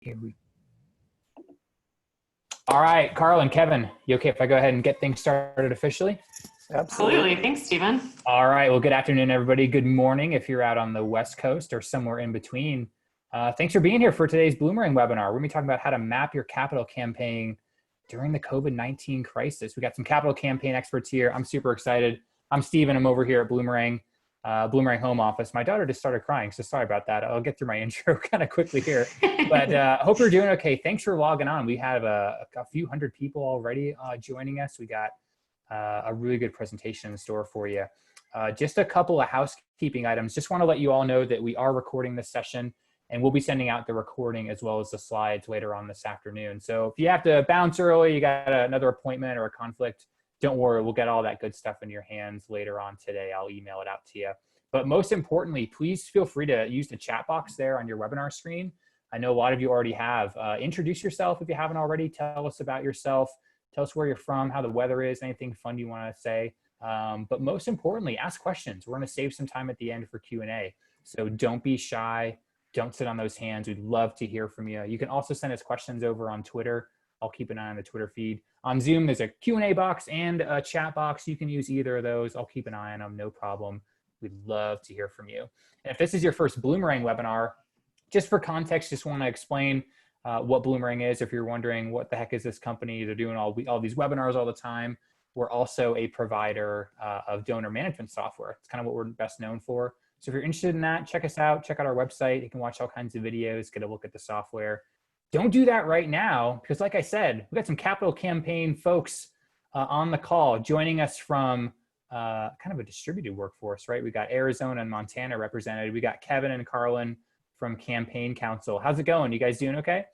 Here we All right, Carl and Kevin, you okay if I go ahead and get things started officially? Absolutely. Thanks, Stephen. All right. Well, good afternoon, everybody. Good morning if you're out on the West Coast or somewhere in between. Thanks for being here for today's Bloomerang webinar. We're going to be talking about how to map your capital campaign during the COVID-19 crisis. We got some capital campaign experts here. I'm super excited. I'm Stephen. I'm over here at Bloomerang home office. My daughter just started crying, so sorry about that. I'll get through my intro kind of quickly here, but hope you're doing okay. Thanks for logging on. We have a few hundred people already joining us. We got a really good presentation in store for you. Just a couple of housekeeping items. Just want to let you all know that we are recording this session, and we'll be sending out the recording as well as the slides later on this afternoon. So if you have to bounce early, you got another appointment or a conflict, don't worry, we'll get all that good stuff in your hands later on today. I'll email it out to you. But most importantly, please feel free to use the chat box there on your webinar screen. I know a lot of you already have. Introduce yourself if you haven't already. Tell us about yourself. Tell us where you're from, how the weather is, anything fun you want to say. But most importantly, ask questions. We're going to save some time at the end for Q&A. So don't be shy. Don't sit on those hands. We'd love to hear from you. You can also send us questions over on Twitter. I'll keep an eye on the Twitter feed. On Zoom, there's a Q&A box and a chat box. You can use either of those. I'll keep an eye on them, no problem. We'd love to hear from you. And if this is your first Bloomerang webinar, just for context, just want to explain what Bloomerang is. If you're wondering what the heck is this company, they're doing all these webinars all the time. We're also a provider of donor management software. It's kind of what we're best known for. So if you're interested in that, check us out. Check out our website. You can watch all kinds of videos, get a look at the software. Don't do that right now, because like I said, we got some capital campaign folks on the call joining us from kind of a distributed workforce, right? We got Arizona and Montana represented. We got Kevin and Carlyn from Campaign Council. How's it going? You guys doing okay?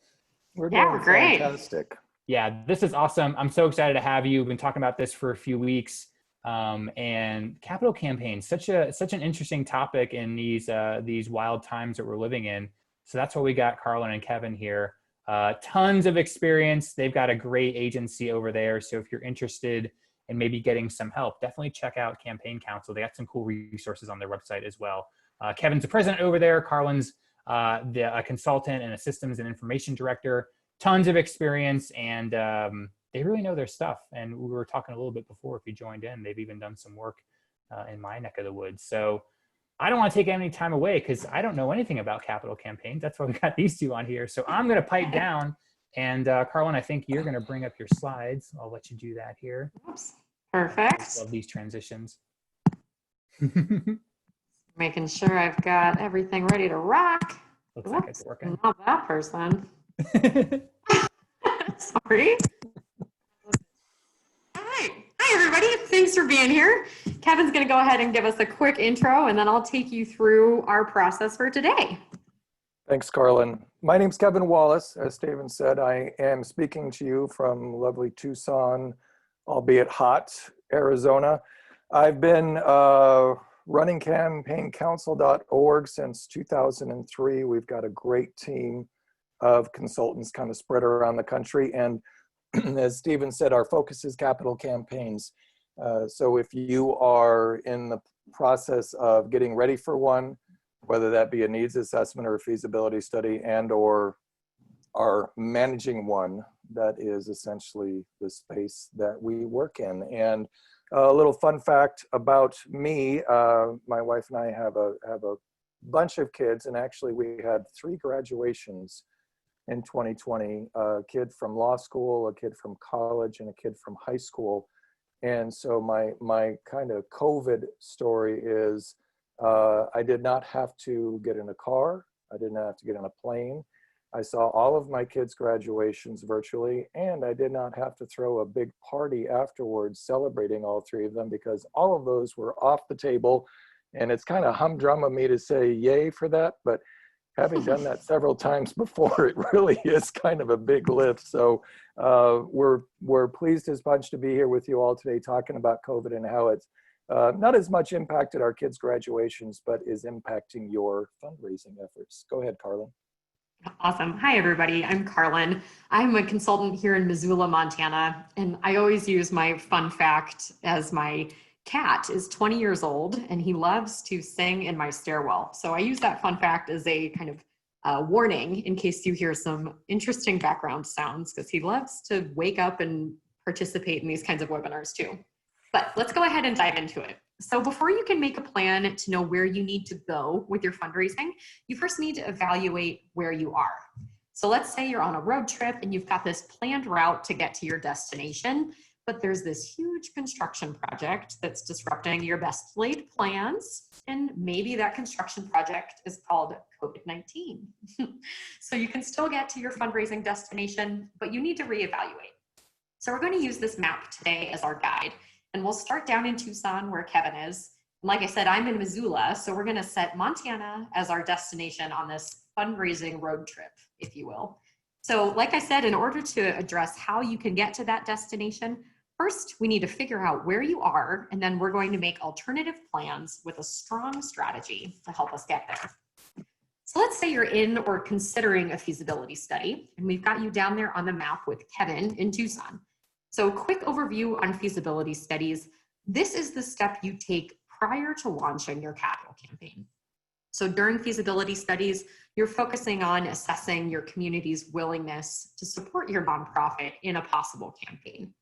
We're doing great. Fantastic. Yeah, this is awesome. I'm so excited to have you. We've been talking about this for a few weeks. And capital campaigns, such an interesting topic in these wild times that we're living in. So that's why we got Carlyn and Kevin here. Tons of experience. They've got a great agency over there. So if you're interested in maybe getting some help, definitely check out Campaign Council. They got some cool resources on their website as well. Kevin's the president over there. Carlyn's a consultant and a systems and information director. Tons of experience, and they really know their stuff. And we were talking a little bit before if you joined in. They've even done some work in my neck of the woods. So I don't want to take any time away because I don't know anything about capital campaigns. That's why we got these two on here. So I'm going to pipe down. And Carlyn, I think you're going to bring up your slides. I'll let you do that here. Oops. Perfect. I love these transitions. Making sure I've got everything ready to rock. Looks like it's working. Not that person. Sorry. All right. Hi, everybody. Thanks for being here. Kevin's going to go ahead and give us a quick intro, and then I'll take you through our process for today. Thanks, Carlyn. My name's Kevin Wallace. As Stephen said, I am speaking to you from lovely Tucson, albeit hot, Arizona. I've been running campaignCouncil.org since 2003. We've got a great team of consultants kind of spread around the country. And as Stephen said, our focus is capital campaigns. So if you are in the process of getting ready for one, whether that be a needs assessment or a feasibility study and or are managing one, that is essentially the space that we work in. And a little fun fact about me, my wife and I have a bunch of kids, and actually we had 3 graduations in 2020, a kid from law school, a kid from college, and a kid from high school. And so my kind of COVID story is I did not have to get in a car. I didn't have to get on a plane. I saw all of my kids' graduations virtually, and I did not have to throw a big party afterwards celebrating all 3 of them because all of those were off the table. And it's kind of humdrum of me to say yay for that, but having done that several times before, it really is kind of a big lift. So we're pleased as punch to be here with you all today talking about COVID and how it's not as much impacted our kids' graduations, but is impacting your fundraising efforts. Go ahead, Carlyn. Awesome. Hi, everybody. I'm Carlyn. I'm a consultant here in Missoula, Montana, and I always use my fun fact as my cat is 20 years old and he loves to sing in my stairwell. So I use that fun fact as a kind of warning in case you hear some interesting background sounds, because he loves to wake up and participate in these kinds of webinars too. But let's go ahead and dive into it. So before you can make a plan to know where you need to go with your fundraising, you first need to evaluate where you are. So let's say you're on a road trip and you've got this planned route to get to your destination, but there's this huge construction project that's disrupting your best laid plans. And maybe that construction project is called COVID-19. So you can still get to your fundraising destination, but you need to reevaluate. So we're going to use this map today as our guide. And we'll start down in Tucson where Kevin is. And like I said, I'm in Missoula, so we're going to set Montana as our destination on this fundraising road trip, if you will. So like I said, in order to address how you can get to that destination, first we need to figure out where you are, and then we're going to make alternative plans with a strong strategy to help us get there. So let's say you're in or considering a feasibility study, and we've got you down there on the map with Kevin in Tucson. So quick overview on feasibility studies. This is the step you take prior to launching your capital campaign. So during feasibility studies, you're focusing on assessing your community's willingness to support your nonprofit in a possible campaign.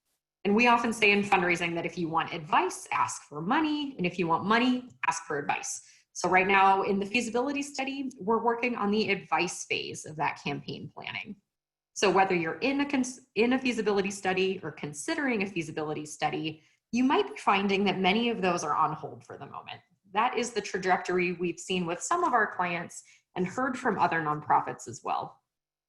And we often say in fundraising that if you want advice, ask for money, and if you want money, ask for advice. So right now in the feasibility study, we're working on the advice phase of that campaign planning. So whether you're in a feasibility study or considering a feasibility study, you might be finding that many of those are on hold for the moment. That is the trajectory we've seen with some of our clients and heard from other nonprofits as well.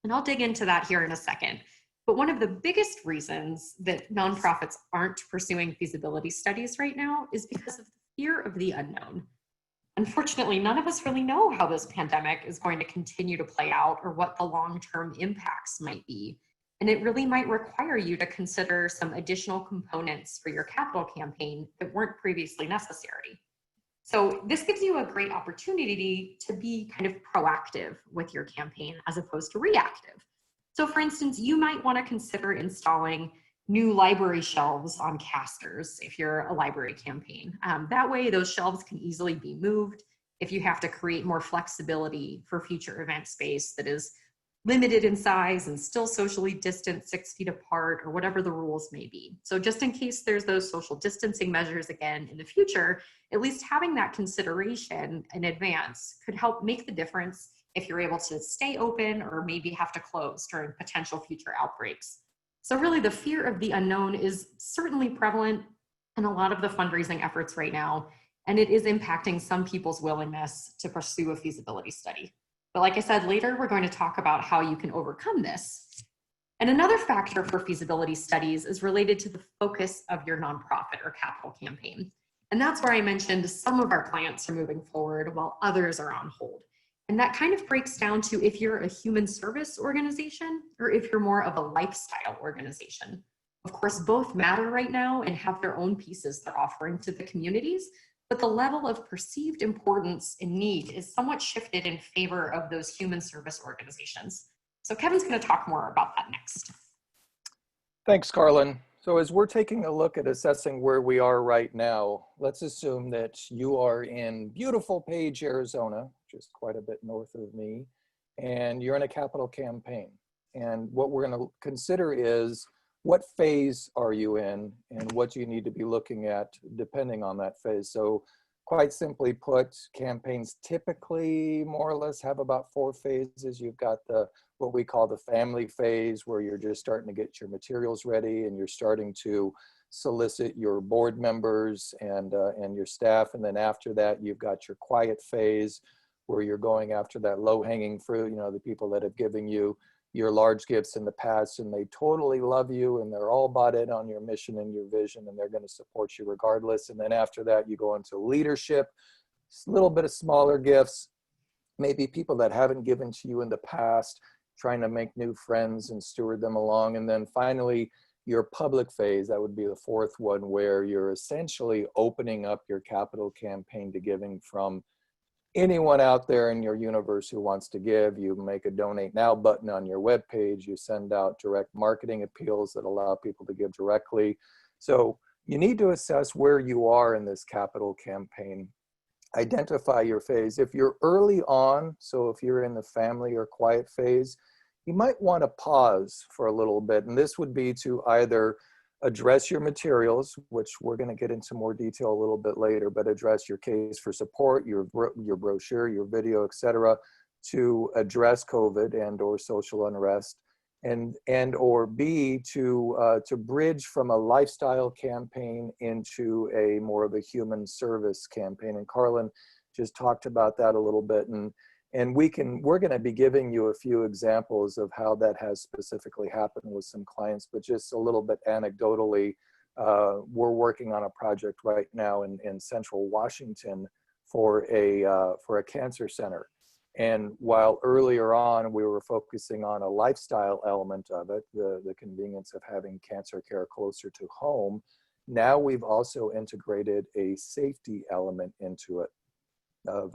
And I'll dig into that here in a second. But one of the biggest reasons that nonprofits aren't pursuing feasibility studies right now is because of the fear of the unknown. Unfortunately, none of us really know how this pandemic is going to continue to play out or what the long-term impacts might be. And it really might require you to consider some additional components for your capital campaign that weren't previously necessary. So this gives you a great opportunity to be kind of proactive with your campaign as opposed to reactive. So for instance, you might want to consider installing new library shelves on casters if you're a library campaign. That way those shelves can easily be moved if you have to create more flexibility for future event space that is limited in size and still socially distant 6 feet apart or whatever the rules may be. So just in case there's those social distancing measures again in the future, at least having that consideration in advance could help make the difference if you're able to stay open or maybe have to close during potential future outbreaks. So really the fear of the unknown is certainly prevalent in a lot of the fundraising efforts right now, and it is impacting some people's willingness to pursue a feasibility study. But like I said, later we're going to talk about how you can overcome this. And another factor for feasibility studies is related to the focus of your nonprofit or capital campaign. And that's where I mentioned some of our clients are moving forward while others are on hold. And that kind of breaks down to if you're a human service organization or if you're more of a lifestyle organization. Of course, both matter right now and have their own pieces they're offering to the communities, but the level of perceived importance and need is somewhat shifted in favor of those human service organizations. So Kevin's going to talk more about that next. Thanks, Carlyn. So as we're taking a look at assessing where we are right now, let's assume that you are in beautiful Page, Arizona, just quite a bit north of me, and you're in a capital campaign. And what we're going to consider is what phase are you in and what do you need to be looking at depending on that phase. So quite simply put, campaigns typically more or less have about 4 phases. You've got the what we call the family phase, where you're just starting to get your materials ready and you're starting to solicit your board members and your staff. And then after that, you've got your quiet phase, where you're going after that low-hanging fruit, you know, the people that have given you your large gifts in the past and they totally love you and they're all bought in on your mission and your vision and they're going to support you regardless. And then after that, you go into leadership, a little bit of smaller gifts, maybe people that haven't given to you in the past, trying to make new friends and steward them along. And then finally, your public phase, that would be the 4th one, where you're essentially opening up your capital campaign to giving from anyone out there in your universe who wants to give. You make a donate now button on your webpage. You send out direct marketing appeals that allow people to give directly. So you need to assess where you are in this capital campaign. identify your phase. If you're early on, so if you're in the family or quiet phase, you might want to pause for a little bit. And this would be to either address your materials, which we're going to get into more detail a little bit later, but address your case for support, your brochure, your video, etc., to address COVID and or social unrest, and or B, to bridge from a lifestyle campaign into a more of a human service campaign. And Carlyn just talked about that a little bit, and we're going to be giving you a few examples of how that has specifically happened with some clients, but just a little bit anecdotally, we're working on a project right now in Central Washington for a cancer center. And while earlier on we were focusing on a lifestyle element of it, the convenience of having cancer care closer to home, now we've also integrated a safety element into it.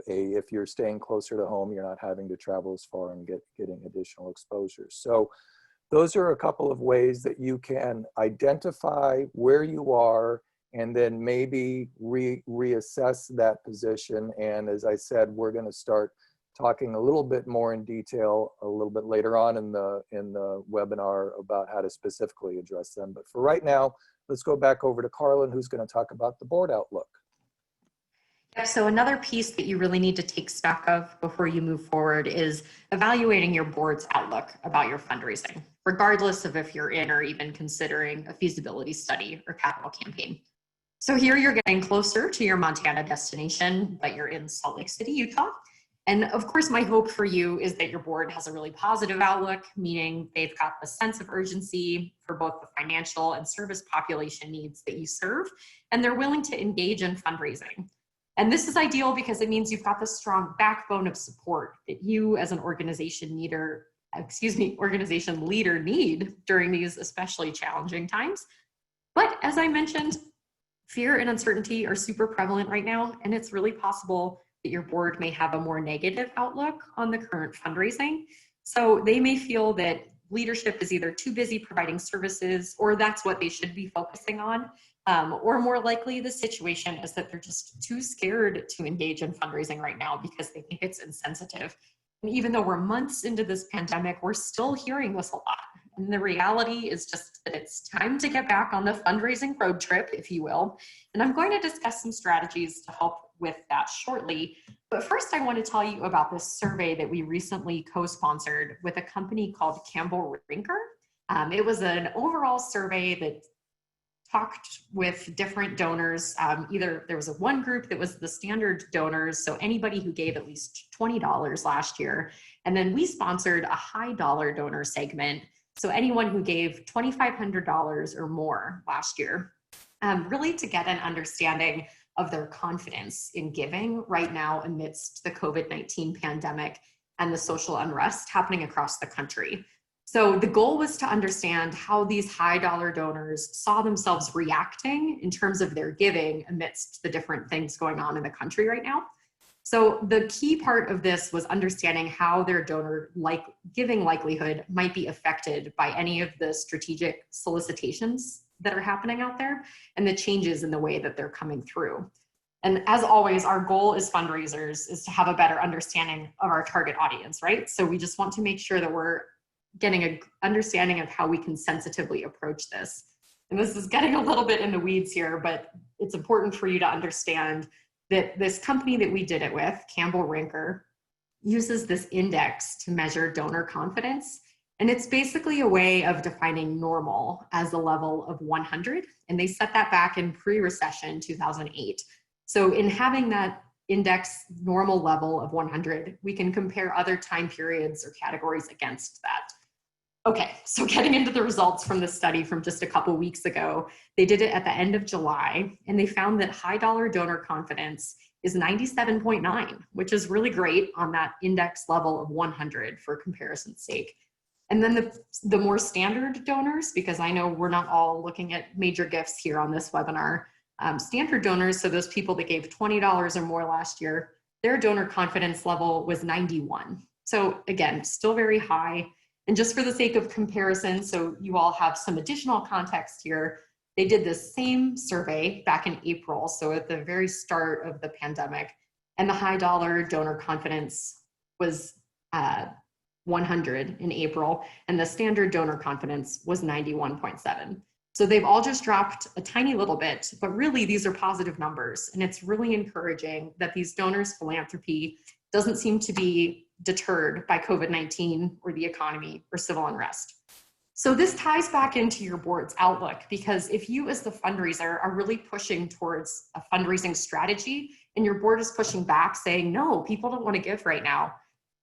If you're staying closer to home, you're not having to travel as far and getting additional exposures. So those are a couple of ways that you can identify where you are and then maybe reassess that position. And as I said, we're going to start talking a little bit more in detail a little bit later on in the webinar about how to specifically address them. But for right now, let's go back over to Carlyn, who's going to talk about the board outlook. Yeah, so another piece that you really need to take stock of before you move forward is evaluating your board's outlook about your fundraising, regardless of if you're in or even considering a feasibility study or capital campaign. So here you're getting closer to your Montana destination, but you're in Salt Lake City, Utah. And of course, my hope for you is that your board has a really positive outlook, meaning they've got the sense of urgency for both the financial and service population needs that you serve, and they're willing to engage in fundraising. And this is ideal because it means you've got the strong backbone of support that you as an organization leader need during these especially challenging times. But as I mentioned, fear and uncertainty are super prevalent right now, and it's really possible that your board may have a more negative outlook on the current fundraising. So they may feel that leadership is either too busy providing services, or that's what they should be focusing on. Or more likely the situation is that they're just too scared to engage in fundraising right now because they think it's insensitive. And even though we're months into this pandemic, we're still hearing this a lot. And the reality is just that it's time to get back on the fundraising road trip, if you will. And I'm going to discuss some strategies to help with that shortly. But first, I want to tell you about this survey that we recently co-sponsored with a company called Campbell Rinker. It was an overall survey that talked with different donors. Either there was one group that was the standard donors, so anybody who gave at least $20 last year, and then we sponsored a high dollar donor segment, so anyone who gave $2,500 or more last year, really to get an understanding of their confidence in giving right now amidst the COVID-19 pandemic and the social unrest happening across the country. So the goal was to understand how these high dollar donors saw themselves reacting in terms of their giving amidst the different things going on in the country right now. So the key part of this was understanding how their donor giving likelihood might be affected by any of the strategic solicitations that are happening out there and the changes in the way that they're coming through. And as always, our goal as fundraisers is to have a better understanding of our target audience, right? So we just want to make sure that we're getting an understanding of how we can sensitively approach this. And this is getting a little bit in the weeds here, but it's important for you to understand that this company that we did it with, Campbell Rinker, uses this index to measure donor confidence. And it's basically a way of defining normal as a level of 100. And they set that back in pre-recession 2008. So in having that index normal level of 100, we can compare other time periods or categories against that. Okay, so getting into the results from the study from just a couple weeks ago, they did it at the end of July, and they found that high dollar donor confidence is 97.9, which is really great on that index level of 100 for comparison's sake. And then the more standard donors, because I know we're not all looking at major gifts here on this webinar, standard donors, so those people that gave $20 or more last year, their donor confidence level was 91. So again, still very high. And just for the sake of comparison, so you all have some additional context here, they did this same survey back in April, so at the very start of the pandemic, and the high dollar donor confidence was 100 in April, and the standard donor confidence was 91.7. So they've all just dropped a tiny little bit, but really these are positive numbers. And it's really encouraging that these donors' philanthropy doesn't seem to be deterred by COVID-19 or the economy or civil unrest. So this ties back into your board's outlook, because if you as the fundraiser are really pushing towards a fundraising strategy and your board is pushing back saying, no, people don't want to give right now,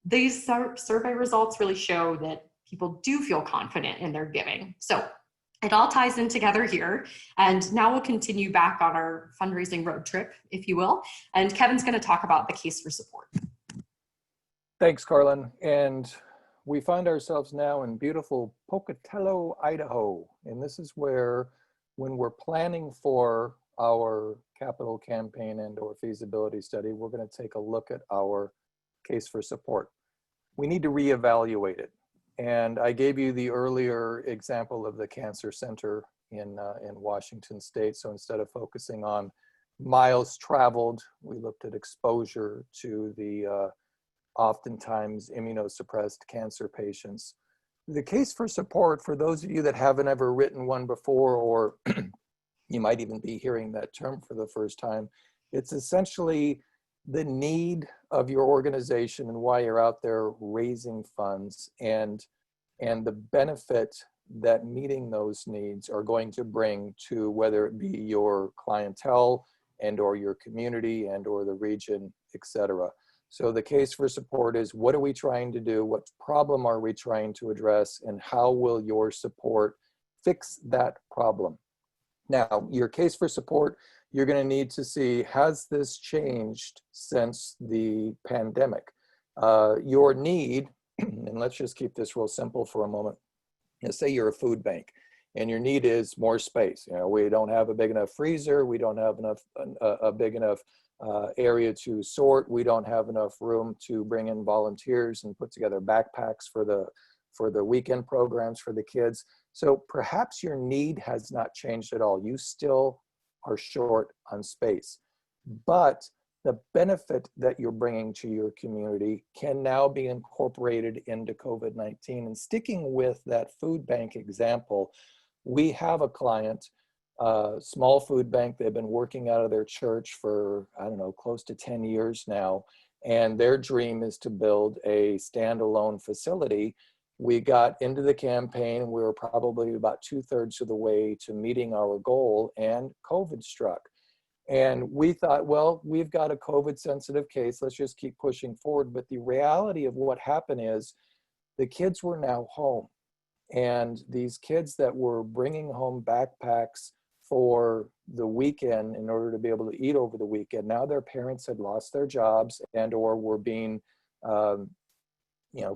these survey results really show that people do feel confident in their giving. So it all ties in together here. And now we'll continue back on our fundraising road trip, if you will. And Kevin's going to talk about the case for support. Thanks, Carlyn. And we find ourselves now in beautiful Pocatello, Idaho. And this is where, when we're planning for our capital campaign and or feasibility study, we're going to take a look at our case for support. We need to reevaluate it. And I gave you the earlier example of the cancer center in Washington State. So instead of focusing on miles traveled, we looked at exposure to the oftentimes immunosuppressed cancer patients. The case for support, for those of you that haven't ever written one before, or you might even be hearing that term for the first time, it's essentially the need of your organization and why you're out there raising funds, and the benefit that meeting those needs are going to bring to, whether it be your clientele and or your community and or the region, etc. So the case for support is, what are we trying to do? What problem are we trying to address? And how will your support fix that problem? Now, your case for support, you're going to need to see, has this changed since the pandemic? Your need, and let's just keep this real simple for a moment. Let's say you're a food bank and your need is more space. You know, we don't have a big enough freezer. We don't have enough, a big enough area to sort. We don't have enough room to bring in volunteers and put together backpacks for the weekend programs for the kids. So perhaps your need has not changed at all. You still are short on space, but the benefit that you're bringing to your community can now be incorporated into COVID-19. And sticking with that food bank example, we have a client, small food bank. They've been working out of their church for, I don't know, close to 10 years now. And their dream is to build a standalone facility. We got into the campaign. We were probably about 2/3 of the way to meeting our goal, and COVID struck. And we thought, well, we've got a COVID sensitive case. Let's just keep pushing forward. But the reality of what happened is the kids were now home. And these kids that were bringing home backpacks for the weekend in order to be able to eat over the weekend, now their parents had lost their jobs and or were being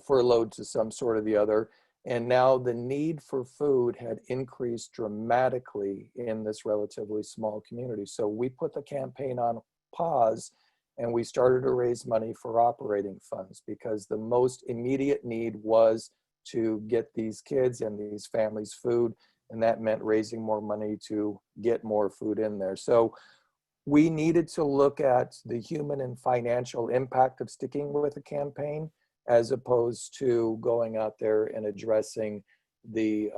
furloughed to some sort of the other. And now the need for food had increased dramatically in this relatively small community. So we put the campaign on pause and we started to raise money for operating funds, because the most immediate need was to get these kids and these families food. And that meant raising more money to get more food in there. So we needed to look at the human and financial impact of sticking with a campaign, as opposed to going out there and addressing the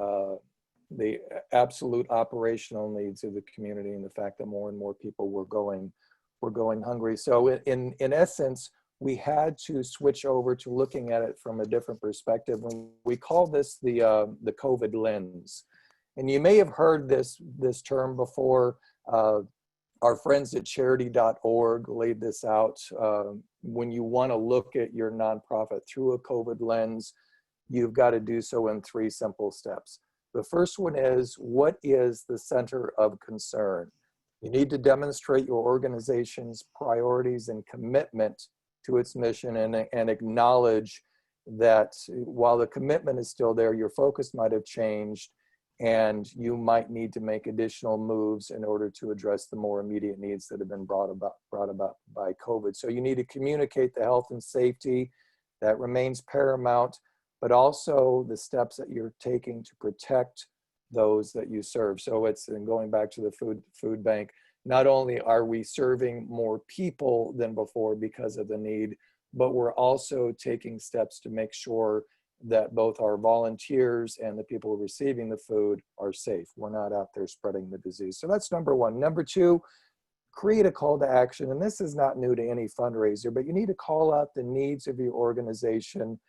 absolute operational needs of the community, and the fact that more and more people were going hungry. So in essence, we had to switch over to looking at it from a different perspective. And we call this the COVID lens. And you may have heard this term before. Our friends at charity.org laid this out. When you want to look at your nonprofit through a COVID lens, you've got to do so in 3 simple steps. The first one is, what is the center of concern? You need to demonstrate your organization's priorities and commitment to its mission, and acknowledge that while the commitment is still there, your focus might have changed, and you might need to make additional moves in order to address the more immediate needs that have been brought about by COVID. So you need to communicate the health and safety that remains paramount, but also the steps that you're taking to protect those that you serve. So it's, and going back to the food bank, not only are we serving more people than before because of the need, but we're also taking steps to make sure that both our volunteers and the people receiving the food are safe. We're not out there spreading the disease. So that's number one. Number two, create a call to action. And this is not new to any fundraiser, but you need to call out the needs of your organization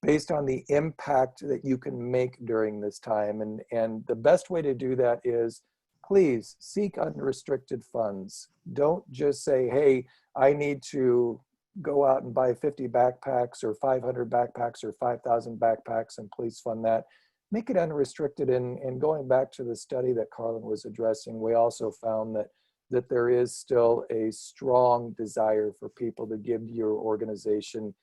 based on the impact that you can make during this time. And the best way to do that is, please seek unrestricted funds. Don't just say, hey, I need to go out and buy 50 backpacks or 500 backpacks or 5,000 backpacks and please fund that. Make it unrestricted. And going back to the study that Carlyn was addressing, we also found that there is still a strong desire for people to give to your organization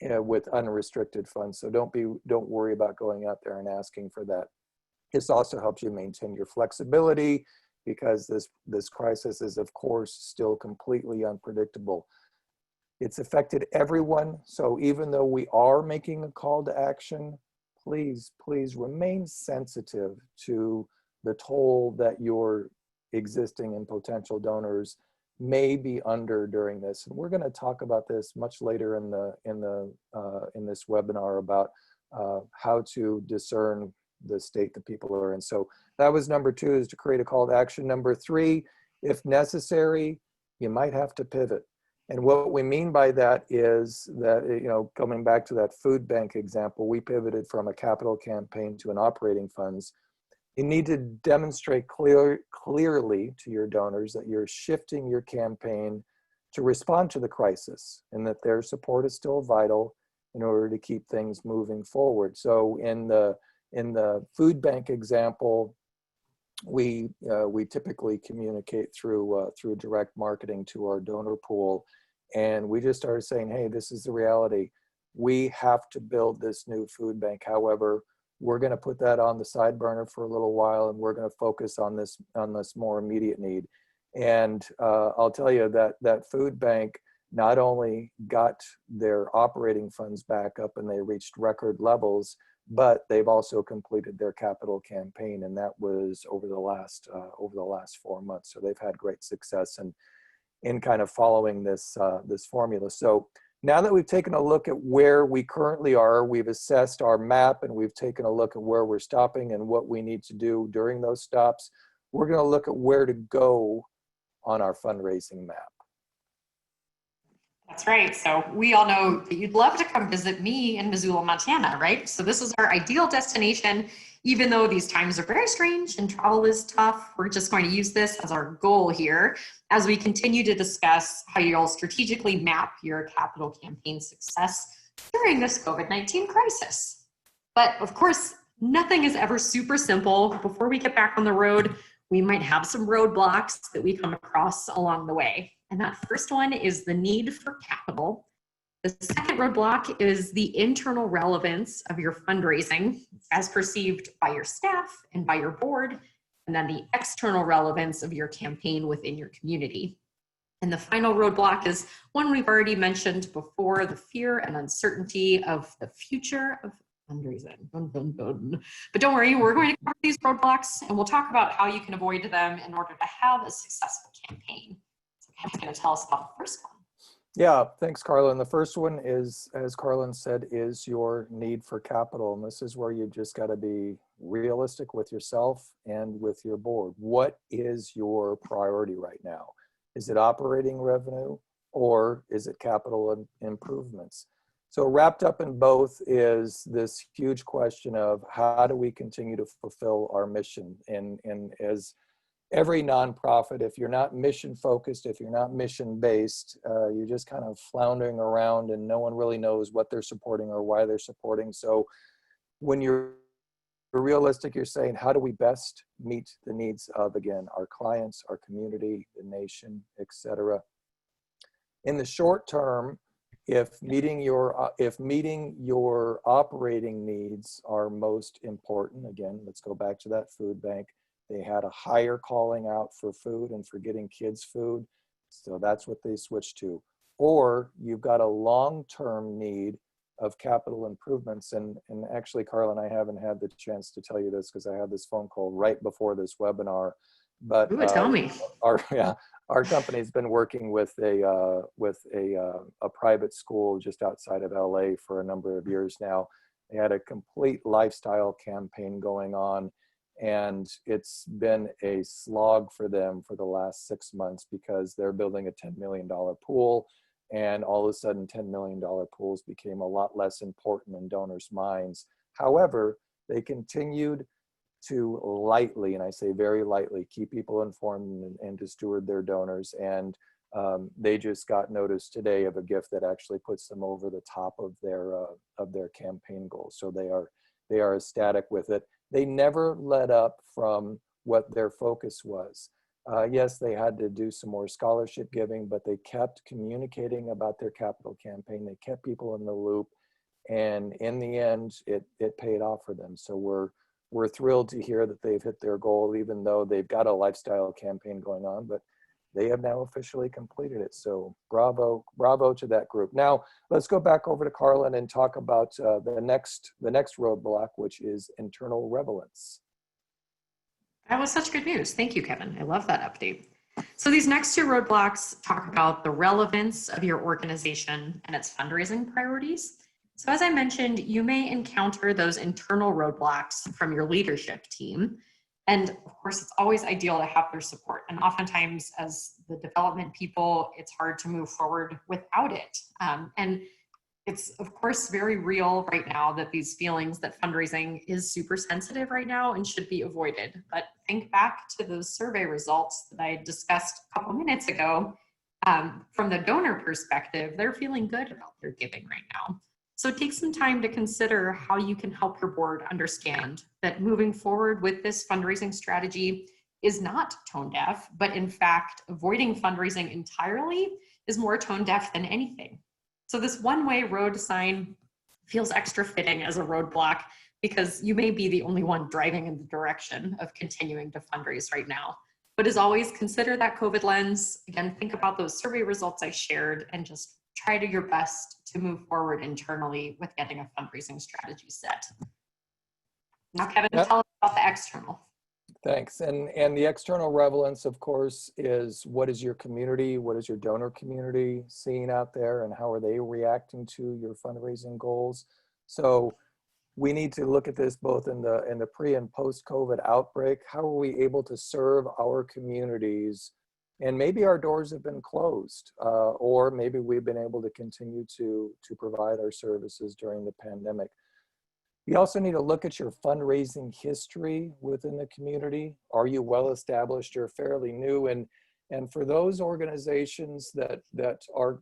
with unrestricted funds. So don't worry about going out there and asking for that. This also helps you maintain your flexibility because this crisis is, of course, still completely unpredictable. It's affected everyone. So even though we are making a call to action, please remain sensitive to the toll that your existing and potential donors may be under during this. And we're going to talk about this much later in this webinar about how to discern the state that people are in. So that was number two, is to create a call to action. Number three, if necessary, you might have to pivot. And what we mean by that is that, you know, coming back to that food bank example, we pivoted from a capital campaign to an operating funds. You need to demonstrate clearly to your donors that you're shifting your campaign to respond to the crisis and that their support is still vital in order to keep things moving forward. So in the food bank example, we typically communicate through direct marketing to our donor pool. And we just started saying, hey, this is the reality. We have to build this new food bank. However, we're going to put that on the side burner for a little while, and we're going to focus on this more immediate need. And I'll tell you that food bank not only got their operating funds back up and they reached record levels, but they've also completed their capital campaign, and that was over the last 4 months. So they've had great success in kind of following this formula. So now that we've taken a look at where we currently are, we've assessed our map, and we've taken a look at where we're stopping and what we need to do during those stops, we're going to look at where to go on our fundraising map. That's right. So we all know that you'd love to come visit me in Missoula, Montana, right? So this is our ideal destination. Even though these times are very strange and travel is tough, we're just going to use this as our goal here as we continue to discuss how you'll strategically map your capital campaign success during this COVID-19 crisis. But of course, nothing is ever super simple. Before we get back on the road, we might have some roadblocks that we come across along the way. And that first one is the need for capital. The second roadblock is the internal relevance of your fundraising as perceived by your staff and by your board, and then the external relevance of your campaign within your community. And the final roadblock is one we've already mentioned before, the fear and uncertainty of the future of fundraising. Dun, dun, dun. But don't worry, we're going to cover these roadblocks and we'll talk about how you can avoid them in order to have a successful campaign. So Kevin's going to tell us about the first one. Yeah, thanks, Carlyn. The first one is, as Carlyn said, is your need for capital. And this is where you just got to be realistic with yourself and with your board. What is your priority right now? Is it operating revenue or is it capital improvements? So wrapped up in both is this huge question of how do we continue to fulfill our mission? And as every nonprofit, if you're not mission focused, if you're not mission based, you're just kind of floundering around and no one really knows what they're supporting or why they're supporting. So when you're realistic, you're saying, how do we best meet the needs of, again, our clients, our community, the nation, etc. In the short term, if meeting your operating needs are most important, again, let's go back to that food bank. They had a higher calling out for food and for getting kids food. So that's what they switched to. Or you've got a long-term need of capital improvements. And actually, Carlyn, I haven't had the chance to tell you this because I had this phone call right before this webinar. But Ooh, tell me. our company's been working with a private school just outside of LA for a number of years now. They had a complete lifestyle campaign going on, and it's been a slog for them for the last 6 months because they're building a $10 million pool, and all of a sudden $10 million pools became a lot less important in donors' minds. However, they continued to lightly, and I say very lightly, keep people informed and to steward their donors. And they just got notice today of a gift that actually puts them over the top of their campaign goals. So they are ecstatic with it. They never let up from what their focus was. Yes, they had to do some more scholarship giving, but they kept communicating about their capital campaign. They kept people in the loop, and in the end, it paid off for them. So we're thrilled to hear that they've hit their goal, even though they've got a lifestyle campaign going on, but they have now officially completed it. So bravo to that group. Now let's go back over to Carlyn and talk about the next roadblock, which is internal relevance. That was such good news. Thank you, Kevin. I love that update. So these next two roadblocks talk about the relevance of your organization and its fundraising priorities. So as I mentioned, you may encounter those internal roadblocks from your leadership team. And of course, it's always ideal to have their support. And oftentimes as the development people, it's hard to move forward without it. And it's of course very real right now that these feelings that fundraising is super sensitive right now and should be avoided. But think back to those survey results that I discussed a couple minutes ago. From the donor perspective, they're feeling good about their giving right now. So take some time to consider how you can help your board understand that moving forward with this fundraising strategy is not tone deaf, but in fact, avoiding fundraising entirely is more tone deaf than anything. So this one-way road sign feels extra fitting as a roadblock because you may be the only one driving in the direction of continuing to fundraise right now. But as always, consider that COVID lens. Again, think about those survey results I shared and just try to your best to move forward internally with getting a fundraising strategy set. Now, Kevin, tell us about the external. Thanks. And the external relevance, of course, is what is your community, what is your donor community seeing out there, and how are they reacting to your fundraising goals? So we need to look at this both in the pre and post-COVID outbreak. How are we able to serve our communities? And maybe our doors have been closed, or maybe we've been able to continue to provide our services during the pandemic. You also need to look at your fundraising history within the community. Are you well established or fairly new? And for those organizations that our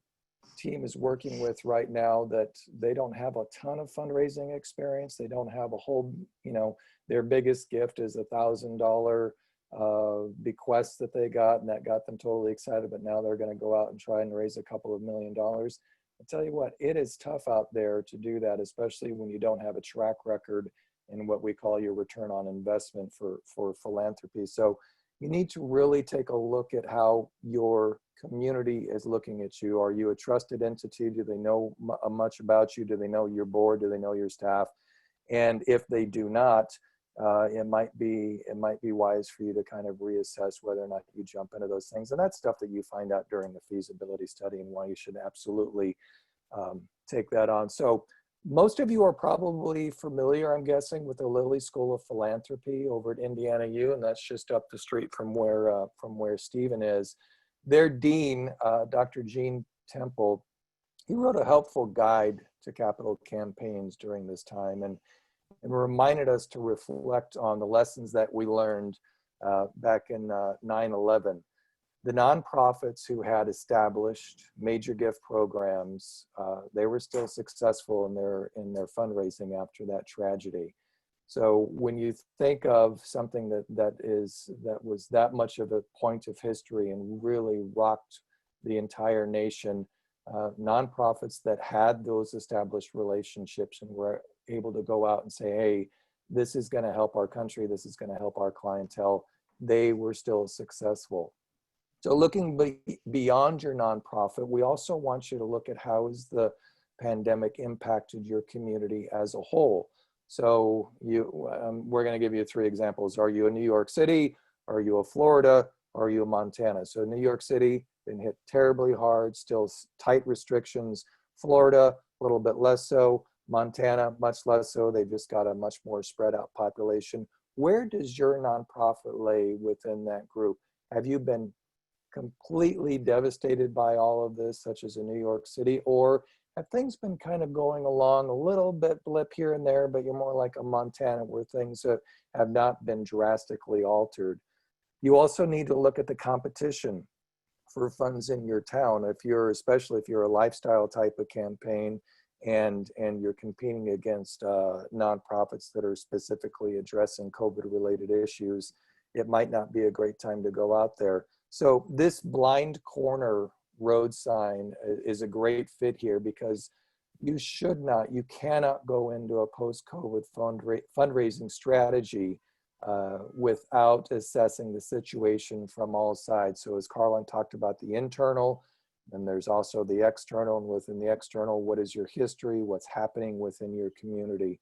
team is working with right now that they don't have a ton of fundraising experience, they don't have a whole, their biggest gift is $1,000 bequests that they got, and that got them totally excited, but now they're going to go out and try and raise a couple of $1 million. I tell you what, it is tough out there to do that, especially when you don't have a track record in what we call your return on investment for philanthropy. So you need to really take a look at how your community is looking at you. Are you a trusted entity? Do they know much about you? Do they know your board? Do they know your staff? And if they do not, it might be wise for you to kind of reassess whether or not you jump into those things. And that's stuff that you find out during the feasibility study, and why you should absolutely take that on. So most of you are probably familiar, I'm guessing, with the Lilly School of Philanthropy over at Indiana U, and that's just up the street from where Stephen is. Their dean, Dr. Gene Temple, he wrote a helpful guide to capital campaigns during this time, and reminded us to reflect on the lessons that we learned back in 9/11. The nonprofits who had established major gift programs, they were still successful in their fundraising after that tragedy. So when you think of something that was that much of a point of history and really rocked the entire nation, nonprofits that had those established relationships and were able to go out and say, hey, this is going to help our country, this is going to help our clientele, they were still successful. So looking beyond your nonprofit, we also want you to look at how has the pandemic impacted your community as a whole. So we're going to give you 3 examples. Are you in New York City? Are you a Florida? Or are you a Montana? So New York City been hit terribly hard, still tight restrictions. Florida, a little bit less so. Montana, much less so. They've just got a much more spread out population. Where does your nonprofit lay within that group? Have you been completely devastated by all of this, such as in New York City, or have things been kind of going along a little bit blip here and there, but you're more like a Montana where things have not been drastically altered? You also need to look at the competition for funds in your town. Especially if you're a lifestyle type of campaign and you're competing against nonprofits that are specifically addressing COVID-related issues, it might not be a great time to go out there. So this blind corner road sign is a great fit here, because you cannot go into a post-COVID fundraising strategy without assessing the situation from all sides. So as Carlyn talked about the internal, and there's also the external, and within the external, what is your history, what's happening within your community.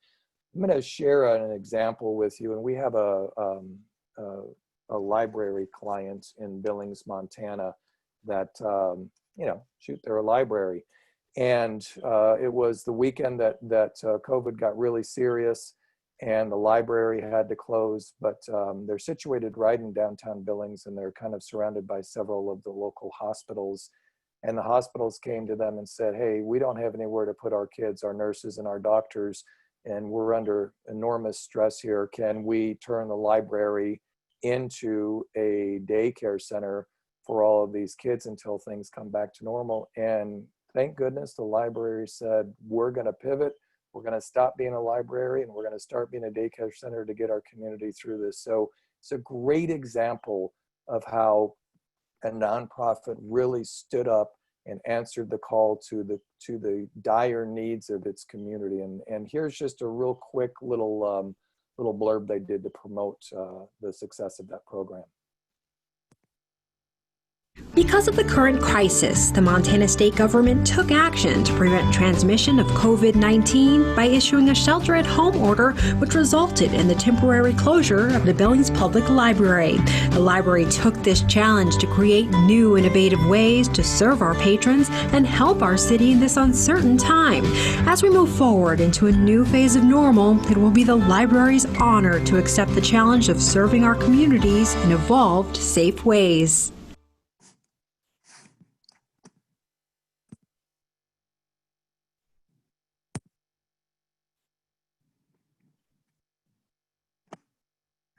I'm going to share an example with you, and we have a library client in Billings, Montana that, they're a library. And it was the weekend that COVID got really serious and the library had to close, but they're situated right in downtown Billings, and they're kind of surrounded by several of the local hospitals. And the hospitals came to them and said, hey, we don't have anywhere to put our kids, our nurses and our doctors, and we're under enormous stress here. Can we turn the library into a daycare center for all of these kids until things come back to normal? And thank goodness the library said, we're going to pivot. We're going to stop being a library and we're going to start being a daycare center to get our community through this. So it's a great example of how a nonprofit really stood up and answered the call to the dire needs of its community. And here's just a real quick little blurb they did to promote the success of that program. Because of the current crisis, the Montana state government took action to prevent transmission of COVID-19 by issuing a shelter-at-home order, which resulted in the temporary closure of the Billings Public Library. The library took this challenge to create new, innovative ways to serve our patrons and help our city in this uncertain time. As we move forward into a new phase of normal, it will be the library's honor to accept the challenge of serving our communities in evolved, safe ways.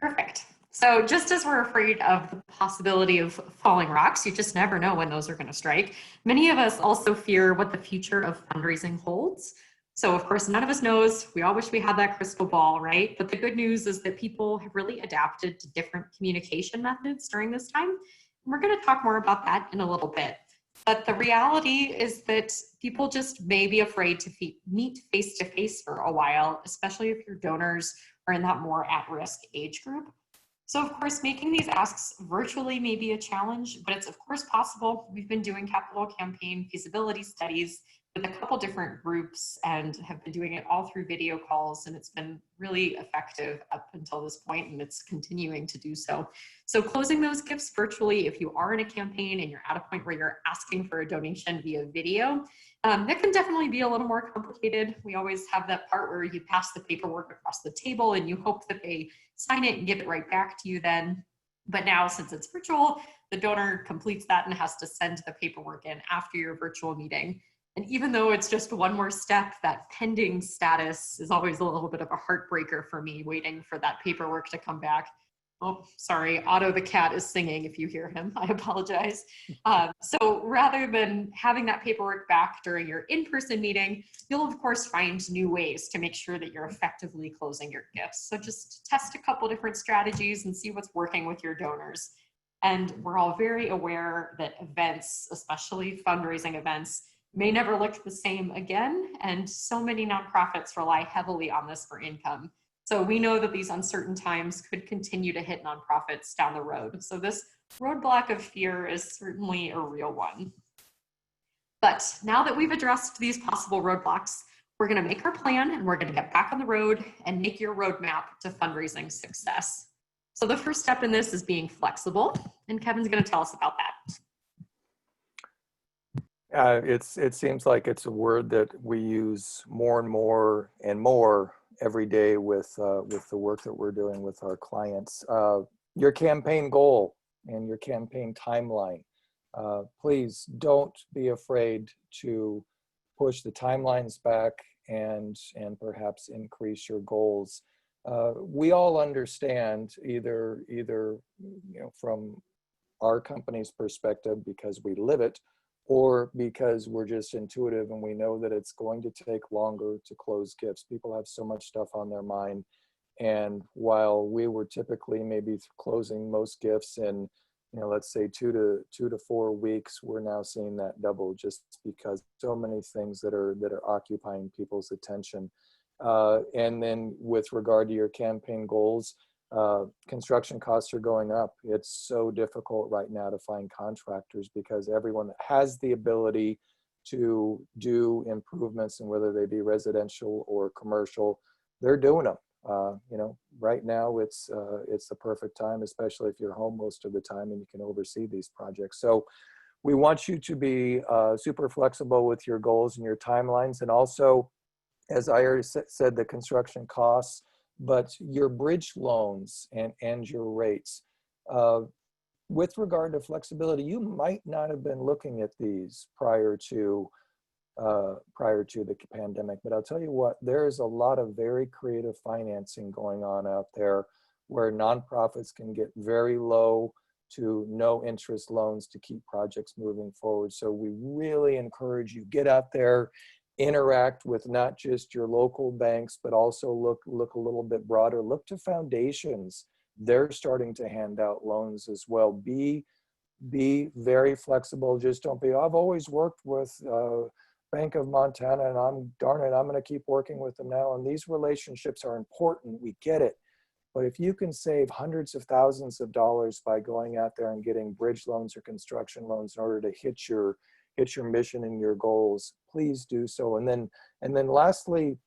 Perfect. So just as we're afraid of the possibility of falling rocks, you just never know when those are going to strike. Many of us also fear what the future of fundraising holds. So of course, none of us knows. We all wish we had that crystal ball, right? But the good news is that people have really adapted to different communication methods during this time. And we're going to talk more about that in a little bit. But the reality is that people just may be afraid to meet face-to-face for a while, especially if your donors are in that more at-risk age group. So of course, making these asks virtually may be a challenge, but it's of course possible. We've been doing capital campaign feasibility studies with a couple different groups and have been doing it all through video calls, and it's been really effective up until this point, and it's continuing to do so. So closing those gifts virtually, if you are in a campaign and you're at a point where you're asking for a donation via video, that can definitely be a little more complicated. We always have that part where you pass the paperwork across the table and you hope that they sign it and give it right back to you then. But now, since it's virtual, the donor completes that and has to send the paperwork in after your virtual meeting. And even though it's just one more step, that pending status is always a little bit of a heartbreaker for me, waiting for that paperwork to come back. Oh, sorry, Otto the cat is singing if you hear him. I apologize. So rather than having that paperwork back during your in-person meeting, you'll of course find new ways to make sure that you're effectively closing your gifts. So just test a couple different strategies and see what's working with your donors. And we're all very aware that events, especially fundraising events, may never look the same again. And so many nonprofits rely heavily on this for income. So we know that these uncertain times could continue to hit nonprofits down the road. So this roadblock of fear is certainly a real one. But now that we've addressed these possible roadblocks, we're going to make our plan and we're going to get back on the road and make your roadmap to fundraising success. So the first step in this is being flexible, and Kevin's going to tell us about that. It seems like it's a word that we use more and more every day with the work that we're doing with our clients. Your campaign goal and your campaign timeline. Please don't be afraid to push the timelines back and perhaps increase your goals. We all understand either from our company's perspective because we live it, or because we're just intuitive and we know that it's going to take longer to close gifts. People have so much stuff on their mind. And while we were typically maybe closing most gifts in, let's say 2 to 4 weeks, we're now seeing that double just because so many things that are occupying people's attention. And then with regard to your campaign goals, construction costs are going up. It's so difficult right now to find contractors because everyone that has the ability to do improvements, and whether they be residential or commercial, they're doing them. Right now it's the perfect time, especially if you're home most of the time and you can oversee these projects. So we want you to be super flexible with your goals and your timelines, and also, as I already said, the construction costs, but your bridge loans and your rates. With regard to flexibility, you might not have been looking at these prior to the pandemic, but I'll tell you what, there's a lot of very creative financing going on out there where nonprofits can get very low to no interest loans to keep projects moving forward. So we really encourage you, get out there, interact with not just your local banks, but also look a little bit broader. Look to foundations. They're starting to hand out loans as well. Be very flexible. Just don't be, I've always worked with Bank of Montana and I'm going to keep working with them now. And these relationships are important. We get it. But if you can save hundreds of thousands of dollars by going out there and getting bridge loans or construction loans in order to hit your mission and your goals, please do so. And then lastly,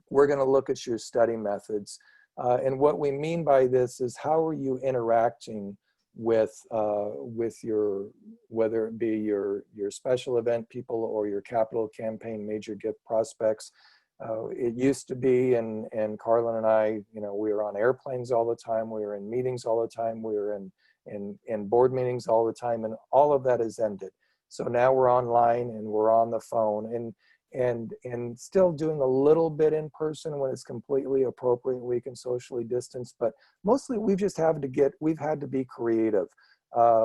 we're going to look at your study methods. And what we mean by this is, how are you interacting with your, whether it be your special event people or your capital campaign major gift prospects. It used to be, and Carlyn and I, we were on airplanes all the time, we were in meetings all the time, we were in board meetings all the time, and all of that has ended. So now we're online and we're on the phone and still doing a little bit in person when it's completely appropriate. We can socially distance, but mostly we've had to be creative.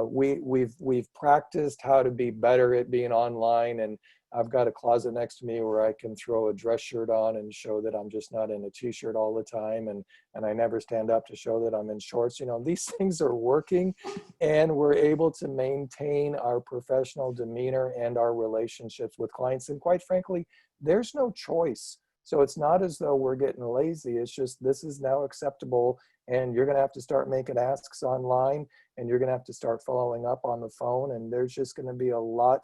We've practiced how to be better at being online, and I've got a closet next to me where I can throw a dress shirt on and show that I'm just not in a t-shirt all the time, and I never stand up to show that I'm in shorts. These things are working, and we're able to maintain our professional demeanor and our relationships with clients. And quite frankly, there's no choice. So it's not as though we're getting lazy. It's just, this is now acceptable, and you're going to have to start making asks online, and you're going to have to start following up on the phone, and there's just going to be a lot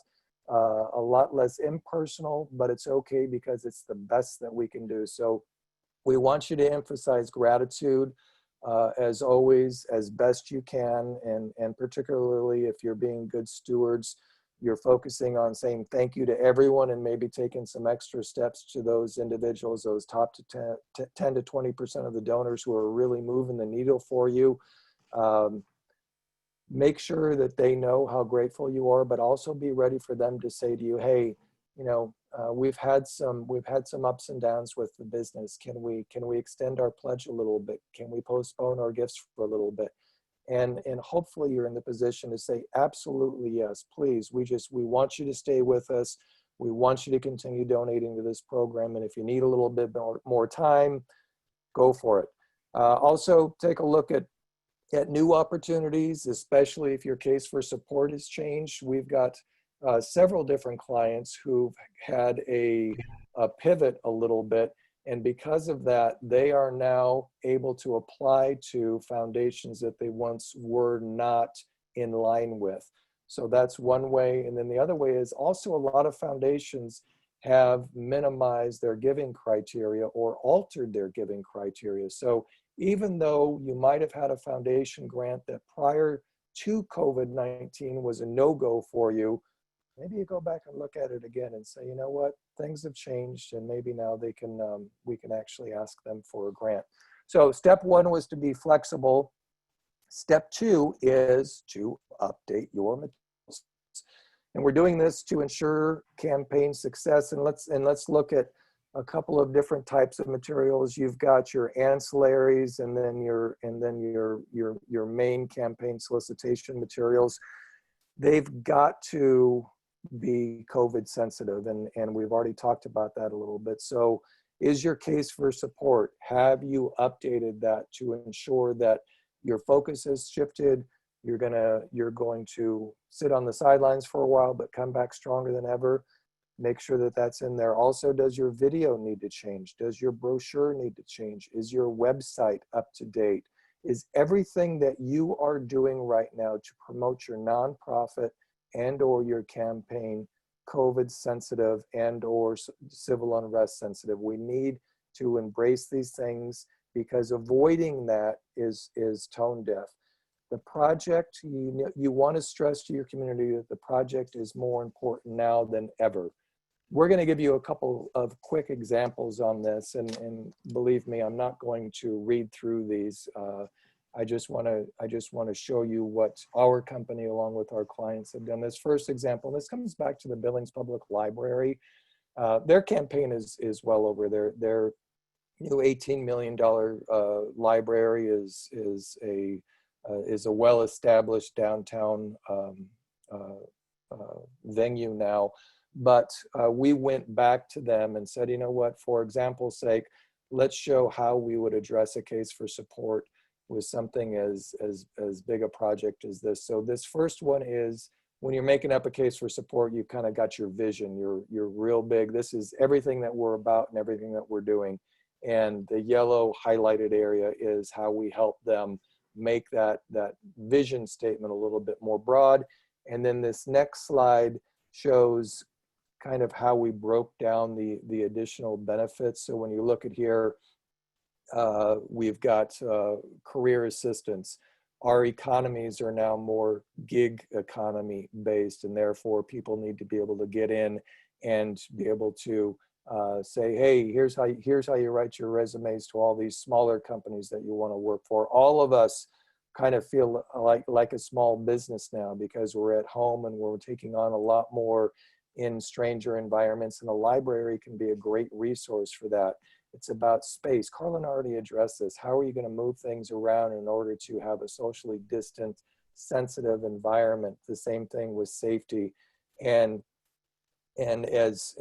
less impersonal, but it's okay because it's the best that we can do. So we want you to emphasize gratitude as always, as best you can, and particularly if you're being good stewards, you're focusing on saying thank you to everyone and maybe taking some extra steps to those individuals, those top to 10 to 20% of the donors who are really moving the needle for you. Make sure that they know how grateful you are, but also be ready for them to say to you, hey, we've had some ups and downs with the business. Can we extend our pledge a little bit? Can we postpone our gifts for a little bit? And hopefully you're in the position to say, absolutely, yes, please. We want you to stay with us. We want you to continue donating to this program. And if you need a little bit more time, go for it. Also take a look at new opportunities, especially if your case for support has changed. We've got several different clients who've had a pivot a little bit. And because of that, they are now able to apply to foundations that they once were not in line with. So that's one way. And then the other way is also, a lot of foundations have minimized their giving criteria or altered their giving criteria. So even though you might have had a foundation grant that prior to COVID-19 was a no-go for you, maybe you go back and look at it again and say, you know what, things have changed, and maybe now they can we can actually ask them for a grant. So step one was to be flexible. Step two is to update your materials. And we're doing this to ensure campaign success. And let's look at a couple of different types of materials. You've got your ancillaries, and then your main campaign solicitation materials. They've got to be COVID sensitive, and we've already talked about that a little bit. So is your case for support? Have you updated that to ensure that your focus has shifted? You're going to sit on the sidelines for a while, but come back stronger than ever. Make sure that that's in there. Also, does your video need to change? Does your brochure need to change? Is your website up to date? Is everything that you are doing right now to promote your nonprofit and or your campaign COVID sensitive and or civil unrest sensitive? We need to embrace these things, because avoiding that is tone deaf. The project, you want to stress to your community that the project is more important now than ever. We're going to give you a couple of quick examples on this, and believe me, I'm not going to read through these. I just want to show you what our company, along with our clients, have done. This first example, and this comes back to the Billings Public Library. Their campaign is well over. Their new $18 million library is a well-established downtown venue now. But we went back to them and said, you know what, for example's sake, let's show how we would address a case for support with something as big a project as this. So this first one is, when you're making up a case for support, you kind of got your vision, you're real big. This is everything that we're about and everything that we're doing. And the yellow highlighted area is how we help them make that vision statement a little bit more broad. And then this next slide shows kind of how we broke down the additional benefits. So when you look at here, we've got career assistance. Our economies are now more gig economy based, and therefore people need to be able to get in and be able to say, hey, here's how you write your resumes to all these smaller companies that you want to work for. All of us kind of feel like a small business now, because we're at home and we're taking on a lot more in stranger environments, and a library can be a great resource for that. It's about space. Carlyn already addressed this. How are you going to move things around in order to have a socially distant, sensitive environment? The same thing with safety. And as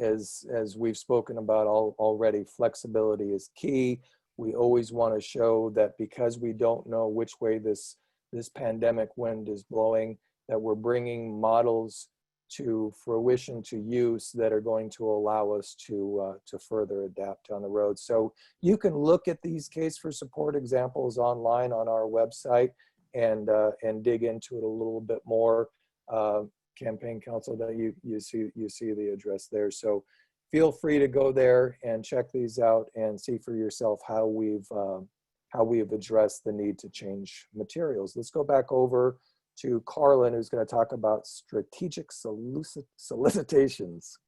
we've spoken about already, flexibility is key. We always want to show that because we don't know which way this pandemic wind is blowing, that we're bringing models to fruition, to use, that are going to allow us to further adapt on the road. So you can look at these case for support examples online on our website and dig into it a little bit more. Campaign Council, that you see the address there. So feel free to go there and check these out and see for yourself how we've addressed the need to change materials. Let's go back over to Carlyn, who's going to talk about strategic solicitations.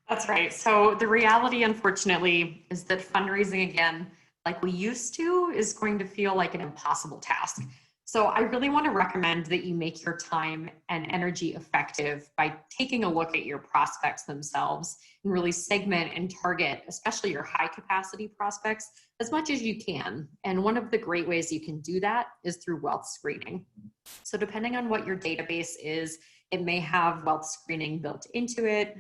That's right. So the reality, unfortunately, is that fundraising, again, like we used to, is going to feel like an impossible task. So I really want to recommend that you make your time and energy effective by taking a look at your prospects themselves and really segment and target, especially your high capacity prospects, as much as you can. And one of the great ways you can do that is through wealth screening. So depending on what your database is, it may have wealth screening built into it,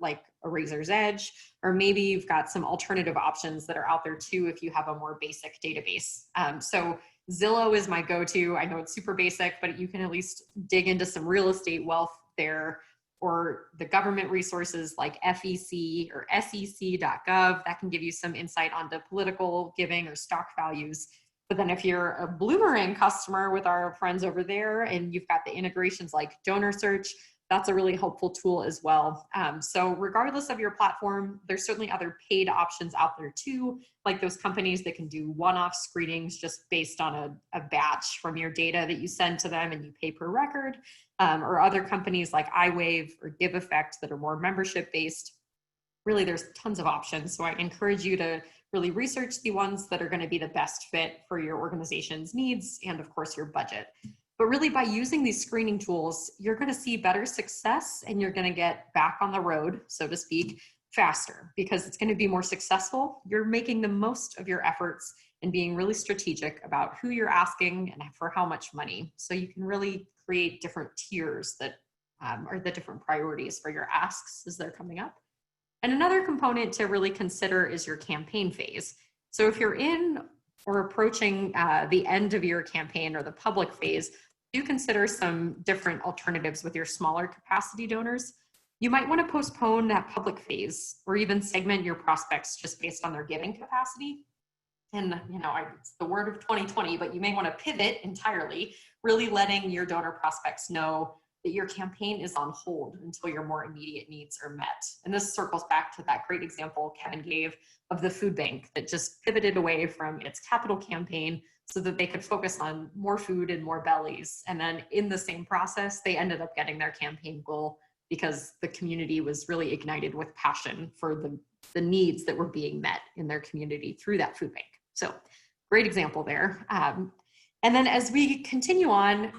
like a razor's edge, or maybe you've got some alternative options that are out there too if you have a more basic database. So Zillow is my go-to. I know it's super basic, but you can at least dig into some real estate wealth there, or the government resources like FEC or SEC.gov. That can give you some insight onto political giving or stock values. But then if you're a Bloomerang customer with our friends over there, and you've got the integrations like Donor Search, that's a really helpful tool as well. So regardless of your platform, there's certainly other paid options out there too, like those companies that can do one-off screenings just based on a batch from your data that you send to them and you pay per record, or other companies like iWave or GiveEffect that are more membership-based. Really, there's tons of options. So I encourage you to really research the ones that are going to be the best fit for your organization's needs and, of course, your budget. But really, by using these screening tools, you're going to see better success and you're going to get back on the road, so to speak, faster because it's going to be more successful. You're making the most of your efforts and being really strategic about who you're asking and for how much money. So you can really create different tiers that are the different priorities for your asks as they're coming up. And another component to really consider is your campaign phase. So if you're in or approaching the end of your campaign or the public phase, do consider some different alternatives with your smaller capacity donors. You might want to postpone that public phase or even segment your prospects just based on their giving capacity. And it's the word of 2020, but you may want to pivot entirely, really letting your donor prospects know that your campaign is on hold until your more immediate needs are met. And this circles back to that great example Kevin gave of the food bank that just pivoted away from its capital campaign so that they could focus on more food and more bellies. And then in the same process, they ended up getting their campaign goal because the community was really ignited with passion for the needs that were being met in their community through that food bank. So great example there. And then as we continue on,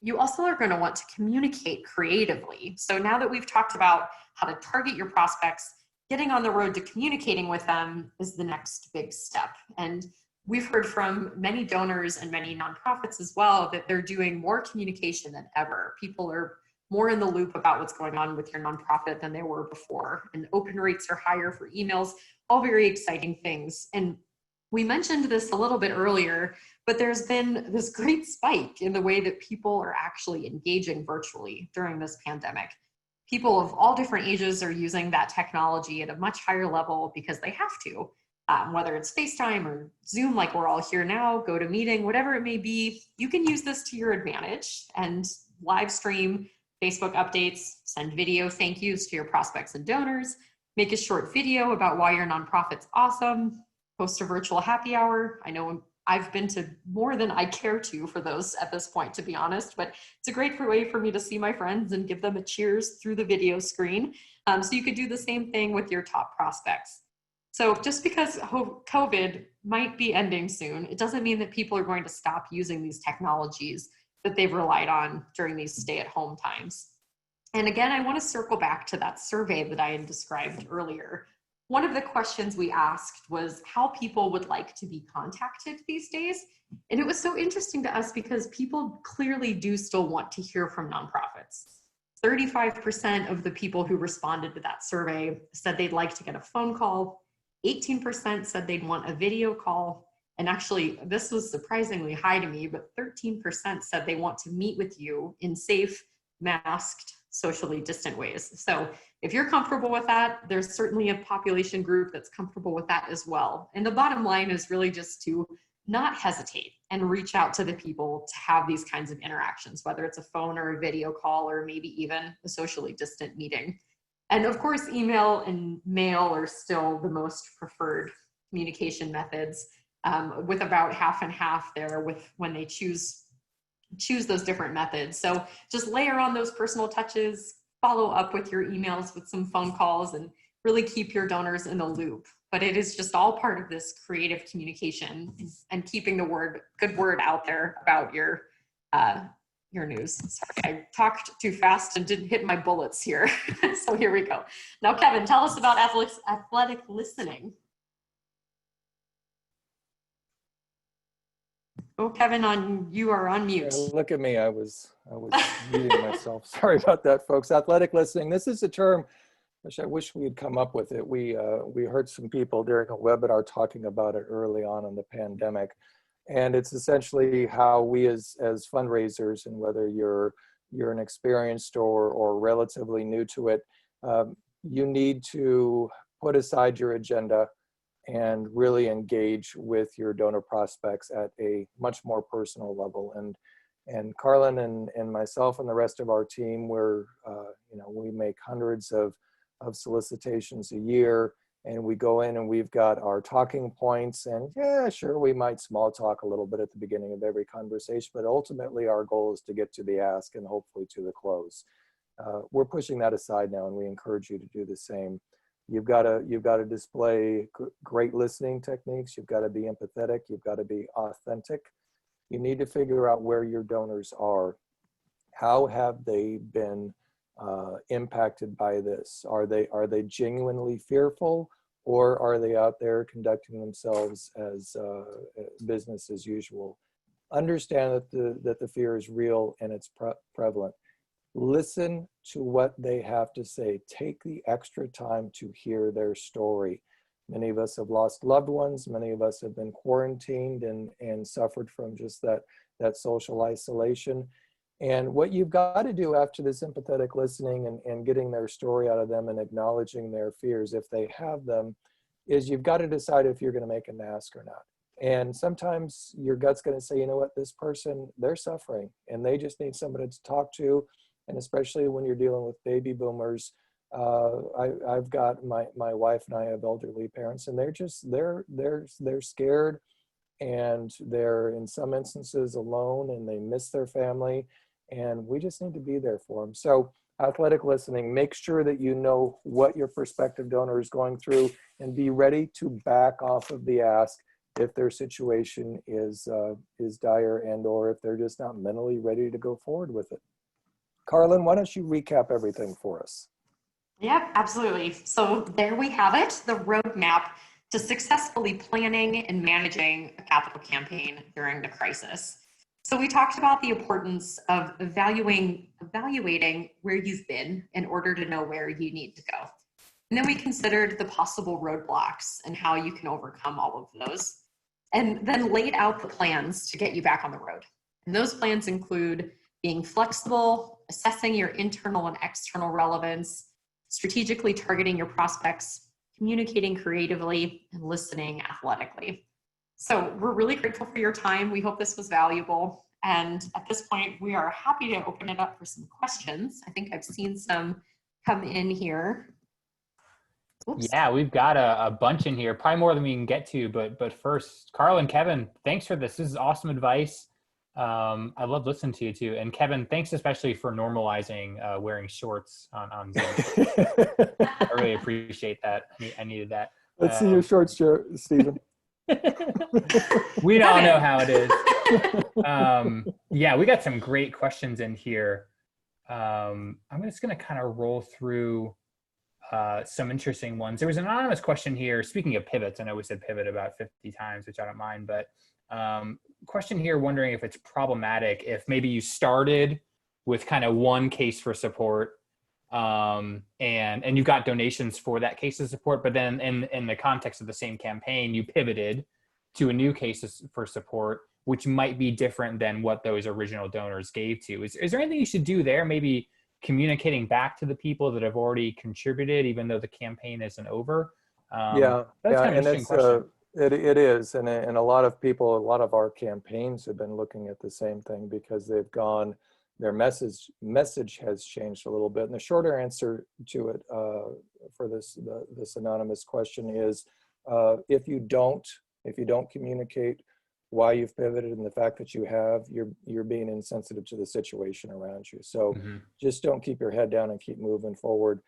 you also are going to want to communicate creatively. So now that we've talked about how to target your prospects, getting on the road to communicating with them is the next big step. And we've heard from many donors and many nonprofits as well that they're doing more communication than ever. People are more in the loop about what's going on with your nonprofit than they were before. And open rates are higher for emails, all very exciting things. And we mentioned this a little bit earlier, but there's been this great spike in the way that people are actually engaging virtually during this pandemic. People of all different ages are using that technology at a much higher level because they have to, whether it's FaceTime or Zoom, like we're all here now, GoToMeeting, whatever it may be, you can use this to your advantage and live stream Facebook updates, send video thank yous to your prospects and donors, make a short video about why your nonprofit's awesome, post a virtual happy hour. I know I've been to more than I care to for those at this point, to be honest, but it's a great way for me to see my friends and give them a cheers through the video screen. So you could do the same thing with your top prospects. So just because COVID might be ending soon, it doesn't mean that people are going to stop using these technologies that they've relied on during these stay-at-home times. And again, I want to circle back to that survey that I had described earlier. One of the questions we asked was how people would like to be contacted these days. And it was so interesting to us because people clearly do still want to hear from nonprofits. 35% of the people who responded to that survey said they'd like to get a phone call. 18% said they'd want a video call. And actually, this was surprisingly high to me, but 13% said they want to meet with you in safe, masked, socially distant ways. So if you're comfortable with that, there's certainly a population group that's comfortable with that as well. And the bottom line is really just to not hesitate and reach out to the people to have these kinds of interactions, whether it's a phone or a video call, or maybe even a socially distant meeting. And of course, email and mail are still the most preferred communication methods, with about half and half there with when they choose those different methods. So just layer on those personal touches, follow up with your emails with some phone calls, and really keep your donors in the loop. But it is just all part of this creative communication and keeping the good word out there about your news. Sorry, I talked too fast and didn't hit my bullets here. So here we go. Now, Kevin, tell us about athletic listening. Oh, Kevin, you are on mute. Yeah, look at me, I was muting myself. Sorry about that, folks. Athletic listening, this is a term which I wish we had come up with it. We heard some people during a webinar talking about it early on in the pandemic. And it's essentially how we as fundraisers, and whether you're an experienced or relatively new to it, you need to put aside your agenda and really engage with your donor prospects at a much more personal level. And And Carlyn and myself and the rest of our team, we make hundreds of solicitations a year, and we go in and we've got our talking points, and yeah, sure, we might small talk a little bit at the beginning of every conversation, but ultimately our goal is to get to the ask and hopefully to the close. We're pushing that aside now, and we encourage you to do the same. You've got to display great listening techniques. You've got to be empathetic. You've got to be authentic. You need to figure out where your donors are. How have they been impacted by this? Are they genuinely fearful, or are they out there conducting themselves as business as usual? Understand that the fear is real and it's prevalent. Listen to what they have to say. Take the extra time to hear their story. Many of us have lost loved ones. Many of us have been quarantined and suffered from just that social isolation. And what you've got to do after this empathetic listening and getting their story out of them and acknowledging their fears, if they have them, is you've got to decide if you're going to make an ask or not. And sometimes your gut's going to say, you know what, this person, they're suffering and they just need somebody to talk to. And especially when you're dealing with baby boomers, I've got my wife and I have elderly parents, and they're scared, and they're in some instances alone, and they miss their family, and we just need to be there for them. So athletic listening, make sure that you know what your prospective donor is going through, and be ready to back off of the ask if their situation is dire, and or if they're just not mentally ready to go forward with it. Carlyn, why don't you recap everything for us? Yep, absolutely. So there we have it, the roadmap to successfully planning and managing a capital campaign during the crisis. So we talked about the importance of evaluating where you've been in order to know where you need to go. And then we considered the possible roadblocks and how you can overcome all of those, and then laid out the plans to get you back on the road. And those plans include being flexible, assessing your internal and external relevance, strategically targeting your prospects, communicating creatively, and listening athletically. So we're really grateful for your time. We hope this was valuable. And at this point, we are happy to open it up for some questions. I think I've seen some come in here. Oops. Yeah, we've got a bunch in here, probably more than we can get to. But first, Carlyn, Kevin, thanks for this. This is awesome advice. I love listening to you too. And Kevin, thanks especially for normalizing wearing shorts on Zoom. I really appreciate that. I needed that. Let's see your shorts, Stephen. We all know how it is. Yeah, we got some great questions in here. I'm just going to kind of roll through some interesting ones. There was an anonymous question here. Speaking of pivots, I know we said pivot about 50 times, which I don't mind, but question here wondering if it's problematic if maybe you started with kind of one case for support and you got donations for that case of support, but then in the context of the same campaign, you pivoted to a new case for support, which might be different than what those original donors gave to. Is there anything you should do there? Maybe communicating back to the people that have already contributed, even though the campaign isn't over? That's kind of an interesting question. It is, and a lot of people, a lot of our campaigns have been looking at the same thing because they've gone, their message has changed a little bit. And the shorter answer to it for this anonymous question is, if you don't communicate why you've pivoted and the fact that you have, you're being insensitive to the situation around you. So just don't keep your head down and keep moving forward.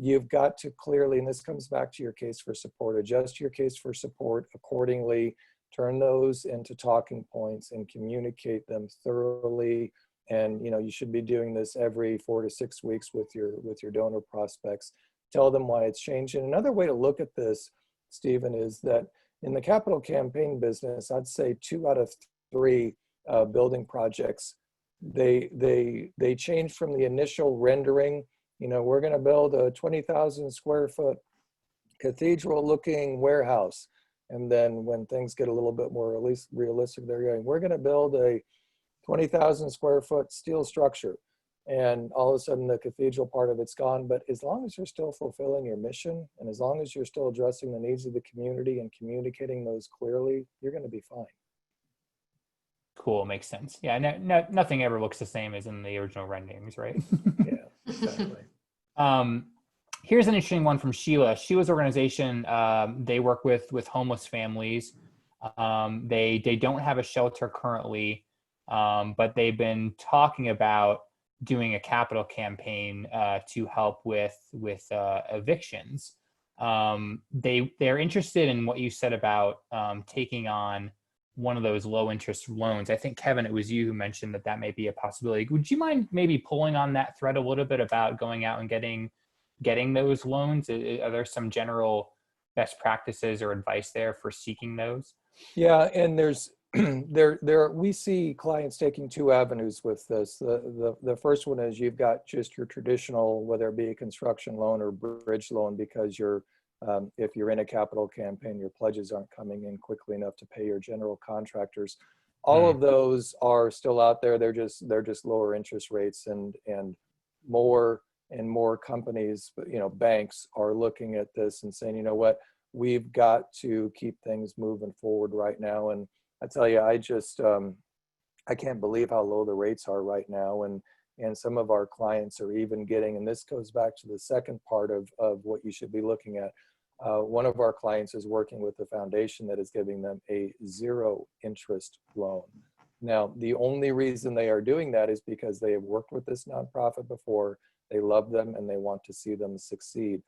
You've got to clearly, and this comes back to your case for support, adjust your case for support accordingly, turn those into talking points and communicate them thoroughly. And you should be doing this every 4 to 6 weeks with your donor prospects. Tell them why it's changed. And another way to look at this, Stephen, is that in the capital campaign business, I'd say 2 out of 3 building projects, they change from the initial rendering. We're going to build a 20,000 square foot cathedral looking warehouse. And then when things get a little bit more at least realistic, they're going, we're going to build a 20,000 square foot steel structure. And all of a sudden the cathedral part of it's gone. But as long as you're still fulfilling your mission, and as long as you're still addressing the needs of the community and communicating those clearly, you're going to be fine. Cool, makes sense. Yeah, nothing ever looks the same as in the original renderings, right? Yeah, exactly. Here's an interesting one from Sheila. Sheila's organization, they work with homeless families. They don't have a shelter currently, but they've been talking about doing a capital campaign to help with evictions. They're interested in what you said about taking on one of those low interest loans. I think, Kevin, it was you who mentioned that may be a possibility. Would you mind maybe pulling on that thread a little bit about going out and getting those loans? Are there some general best practices or advice there for seeking those? Yeah, and there's we see clients taking two avenues with this. The first one is you've got just your traditional, whether it be a construction loan or bridge loan, because you're if you're in a capital campaign, your pledges aren't coming in quickly enough to pay your general contractors. All of those are still out there. They're just lower interest rates, and more and more companies, banks are looking at this and saying, you know what, we've got to keep things moving forward right now. And I tell you, I can't believe how low the rates are right now. And some of our clients are even getting, and this goes back to the second part of what you should be looking at. One of our clients is working with a foundation that is giving them a 0 interest loan. Now, the only reason they are doing that is because they have worked with this nonprofit before, they love them, and they want to see them succeed.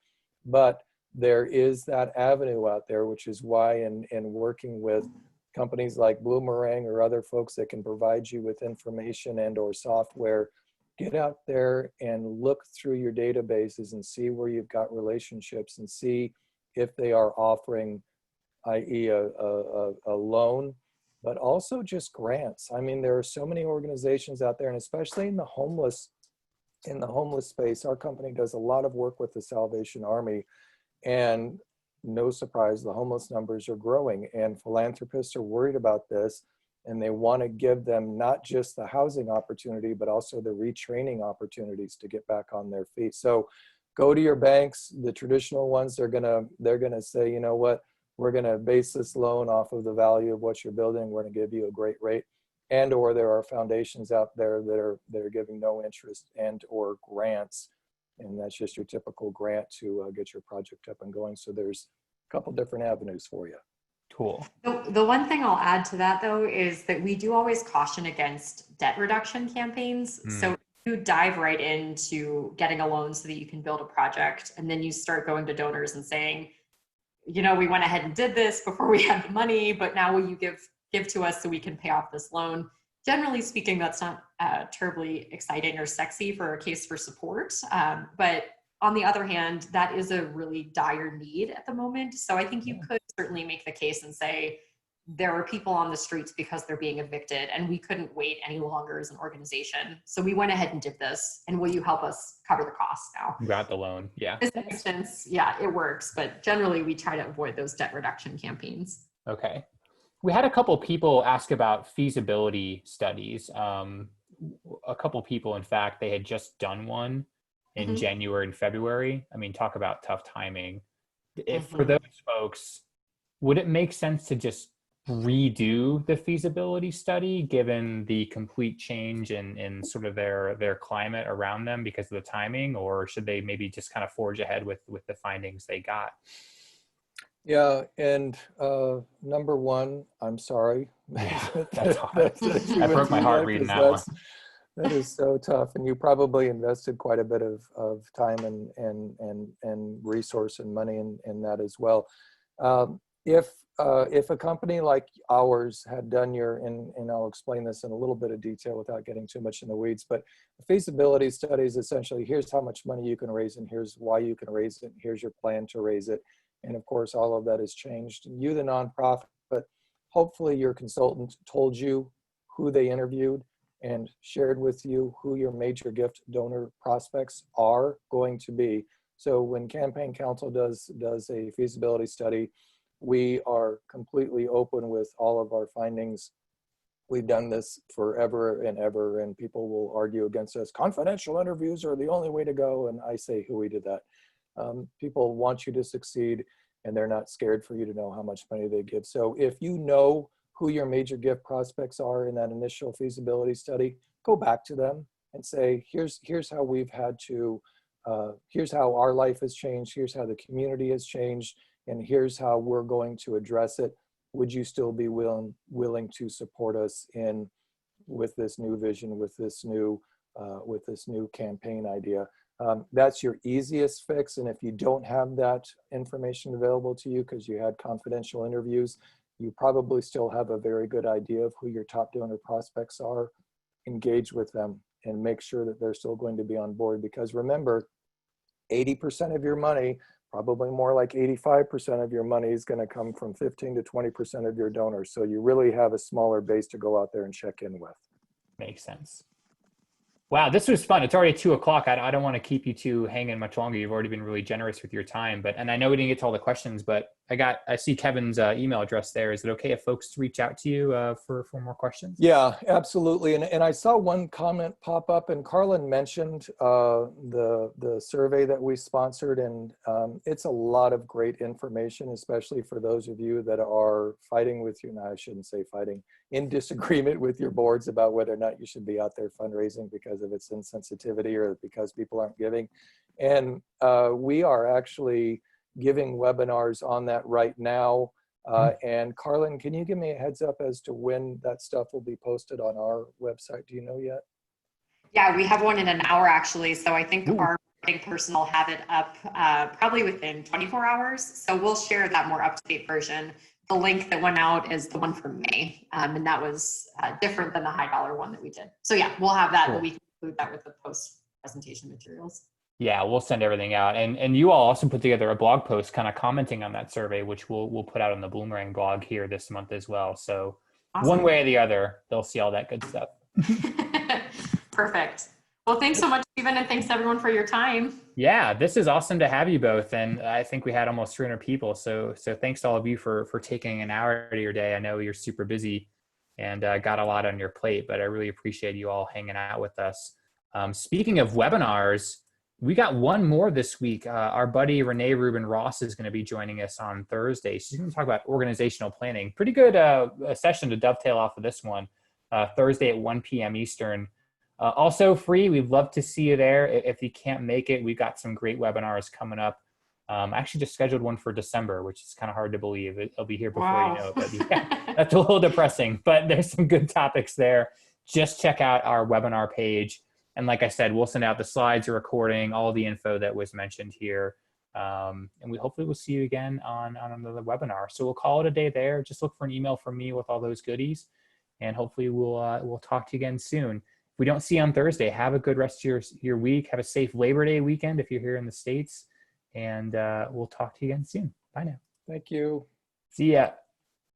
But there is that avenue out there, which is why in working with companies like Bloomerang or other folks that can provide you with information and or software, get out there and look through your databases and see where you've got relationships and see if they are offering, i.e. a loan, but also just grants. I mean, there are so many organizations out there, and especially in the homeless space, our company does a lot of work with the Salvation Army, and no surprise, the homeless numbers are growing, and philanthropists are worried about this, and they want to give them not just the housing opportunity, but also the retraining opportunities to get back on their feet. So go to your banks, the traditional ones, they're gonna say, you know what, we're gonna base this loan off of the value of what you're building. We're gonna give you a great rate. And or there are foundations out there that are giving no interest and or grants. And that's just your typical grant to get your project up and going. So there's a couple different avenues for you. Cool. The one thing I'll add to that, though, is that we do always caution against debt reduction campaigns. So you dive right into getting a loan so that you can build a project, and then you start going to donors and saying, we went ahead and did this before we had the money, but now will you give to us so we can pay off this loan? Generally speaking, that's not terribly exciting or sexy for a case for support. But on the other hand, that is a really dire need at the moment. So I think you could certainly make the case and say, there are people on the streets because they're being evicted, and we couldn't wait any longer as an organization. So we went ahead and did this, and will you help us cover the costs now? Got the loan, yeah. In this instance, yeah, it works, but generally we try to avoid those debt reduction campaigns. Okay. We had a couple people ask about feasibility studies. A couple people, in fact, they had just done one in January and February. I mean, talk about tough timing. If for those folks, would it make sense to just redo the feasibility study given the complete change in sort of their climate around them because of the timing, or should they maybe just kind of forge ahead with the findings they got? Yeah, and number one, I'm sorry. Yeah, that's hard. I broke my heart reading that one. That is so tough, and you probably invested quite a bit of time and resource and money in that as well. If a company like ours had done and I'll explain this in a little bit of detail without getting too much in the weeds, but a feasibility study is essentially, here's how much money you can raise, and here's why you can raise it, and here's your plan to raise it. And of course, all of that has changed. And you, the nonprofit, but hopefully your consultant told you who they interviewed and shared with you who your major gift donor prospects are going to be. So when Campaign Council does a feasibility study, we are completely open with all of our findings. We've done this forever and ever, and people will argue against us. Confidential interviews are the only way to go. And I say, who we did that? People want you to succeed, and they're not scared for you to know how much money they give. So if you know who your major gift prospects are in that initial feasibility study, go back to them and say, here's how we've had to, here's how our life has changed, here's how the community has changed, and here's how we're going to address it. Would you still be willing to support us with this new vision, with this new campaign idea? That's your easiest fix. And if you don't have that information available to you because you had confidential interviews, you probably still have a very good idea of who your top donor prospects are. Engage with them and make sure that they're still going to be on board, because remember, 80% of your money, probably more like 85% of your money, is going to come from 15 to 20% of your donors. So you really have a smaller base to go out there and check in with. Makes sense. Wow, this was fun. It's already 2 o'clock. I don't want to keep you two hanging much longer. You've already been really generous with your time, and I know we didn't get to all the questions, but I see Kevin's email address there. Is it okay if folks reach out to you for more questions? Yeah, absolutely. And I saw one comment pop up, and Carlyn mentioned the survey that we sponsored, and it's a lot of great information, especially for those of you that are fighting with you. Now, I shouldn't say fighting, in disagreement with your boards about whether or not you should be out there fundraising because of its insensitivity or because people aren't giving. And we are actually giving webinars on that right now. And Carlyn, can you give me a heads up as to when that stuff will be posted on our website? Do you know yet? Yeah, we have one in an hour actually. So I think our marketing person will have it up probably within 24 hours. So we'll share that more up-to-date version. The link that went out is the one from May. And that was different than the high dollar one that we did. So yeah, we'll have that, but we can include that with the post presentation materials. Yeah, we'll send everything out. And you all also put together a blog post kind of commenting on that survey, which we'll put out on the Bloomerang blog here this month as well. So awesome. One way or the other, they'll see all that good stuff. Perfect. Well, thanks so much, Stephen, and thanks everyone for your time. Yeah, this is awesome to have you both. And I think we had almost 300 people. So thanks to all of you for taking an hour out of your day. I know you're super busy and got a lot on your plate, but I really appreciate you all hanging out with us. Speaking of webinars, we got one more this week. Our buddy Renee Rubin Ross is going to be joining us on Thursday. She's going to talk about organizational planning. Pretty good a session to dovetail off of this one, Thursday at 1 p.m. Eastern. Also free. We'd love to see you there. If you can't make it, we've got some great webinars coming up. I actually just scheduled one for December, which is kind of hard to believe. It'll be here before you know it. But yeah, that's a little depressing, but there's some good topics there. Just check out our webinar page. And like I said, we'll send out the slides, the recording, all the info that was mentioned here. And we hopefully will see you again on another webinar. So we'll call it a day there. Just look for an email from me with all those goodies. And hopefully we'll talk to you again soon. If we don't see you on Thursday, have a good rest of your week. Have a safe Labor Day weekend if you're here in the States. And we'll talk to you again soon. Bye now. Thank you. See ya.